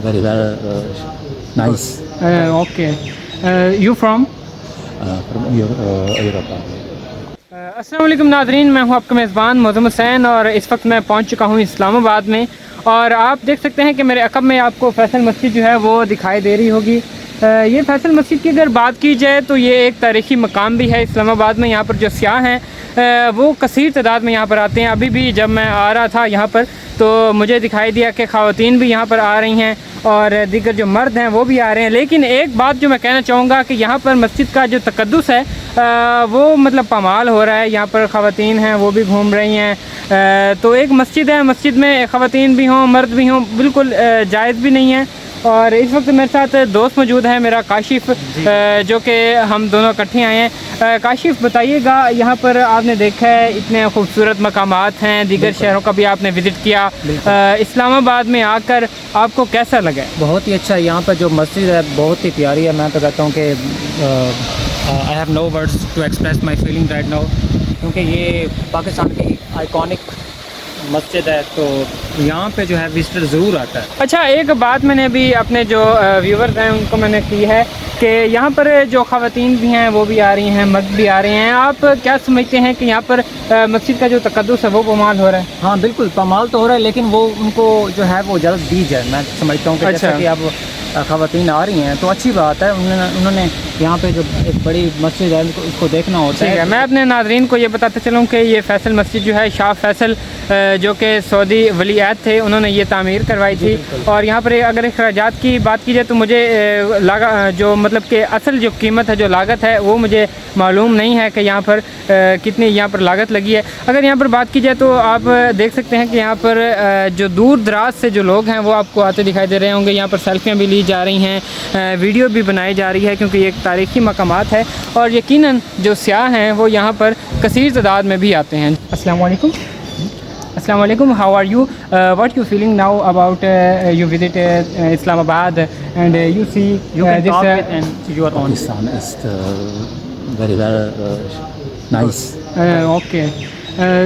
very nice. Okay. You from? From Europe. अस्सलाम वालेकुम नाज़रीन, मैं हूं आपका मेज़बान मोहम्मद हुसैन और इस वक्त मैं पहुंच चुका हूं इस्लामाबाद में। और आप देख सकते हैं कि मेरे अक़ब में आपको फैसल मस्जिद जो है वो दिखाई दे रही होगी। ये फैसल मस्जिद की अगर बात की जाए तो ये एक तारीख़ी मकाम भी है इस्लामाबाद में। यहाँ पर जो सियाह हैं वो कसीर तादाद में यहाँ पर आते हैं। अभी भी जब मैं आ रहा था यहाँ पर तो मुझे दिखाई दिया कि ख़वातीन भी यहाँ पर आ रही हैं और दीगर जो मर्द हैं वो भी आ रहे हैं। लेकिन एक बात जो मैं कहना चाहूँगा कि यहाँ पर मस्जिद का जो तक़द्दुस है वो मतलब पामाल हो रहा है। यहाँ पर ख़वातीन हैं वो भी घूम रही हैं। तो एक मस्जिद है, मस्जिद में ख़वातीन भी हों मर्द भी हों बिल्कुल जायज़ भी नहीं है। और इस वक्त मेरे साथ दोस्त मौजूद है, मेरा काशिफ़, जो कि हम दोनों इकट्ठे आए हैं। काशिफ़ बताइएगा, यहाँ पर आपने देखा है इतने खूबसूरत मकामात हैं, दीगर शहरों का भी आपने विज़िट किया, इस्लामाबाद में आकर आपको कैसा लगा? बहुत ही अच्छा। यहाँ पर जो मस्जिद है बहुत ही प्यारी है। मैं तो कहता हूँ कि I have no words to express my feeling right now, क्योंकि ये पाकिस्तान की आइकॉनिक मस्जिद है तो यहाँ पे जो है विजिटर ज़रूर आता है। अच्छा, एक बात मैंने अभी अपने जो व्यूवर्स हैं उनको मैंने की है कि यहाँ पर जो ख़वातीन भी हैं वो भी आ रही हैं, मर्द भी आ रहे हैं। आप क्या समझते हैं कि यहाँ पर मस्जिद का जो तक़द्दुस है वो पामाल हो रहा है? हाँ बिल्कुल पामाल तो हो रहा है, लेकिन वो उनको जो है वो इजाज़त दी जाए। मैं समझता हूँ कि अच्छा। जैसा कि अब ख़वातीन आ रही हैं तो अच्छी बात है। उन्होंने यहाँ पे जो एक बड़ी मस्जिद है उसको देखना होता है। मैं अपने नाज़रीन को ये बताते चलूँ कि ये फैसल मस्जिद जो है शाह फैसल जो कि सऊदी वलीअहद थे उन्होंने ये तामीर करवाई थी। और यहाँ पर अगर अखराजात की बात की जाए तो मुझे जो मतलब कि असल जो कीमत है, जो लागत है वो मुझे मालूम नहीं है कि यहाँ पर कितनी यहाँ पर लागत लगी है। अगर यहाँ पर बात की जाए तो आप देख सकते हैं कि यहाँ पर जो दूर दराज से जो लोग हैं वो आपको आते दिखाई दे रहे होंगे। यहाँ पर सेल्फियाँ भी ली जा रही हैं, वीडियो भी बनाई जा रही है, क्योंकि ये एक तारीख़ी मकामात है और यकीनन जो सियाह हैं वो यहाँ पर कसीर तादाद में भी आते हैं। अस्सलाम वालेकुम। Assalamu alaikum, how are you? What you feeling now about you visit Islamabad and you see You can this talk with and you are on. Pakistan is very nice. Okay.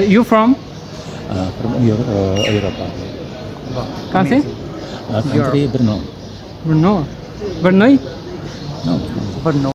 You from? From Europe. कहाँ से? Country Brno. Brno. Brno? No. But no.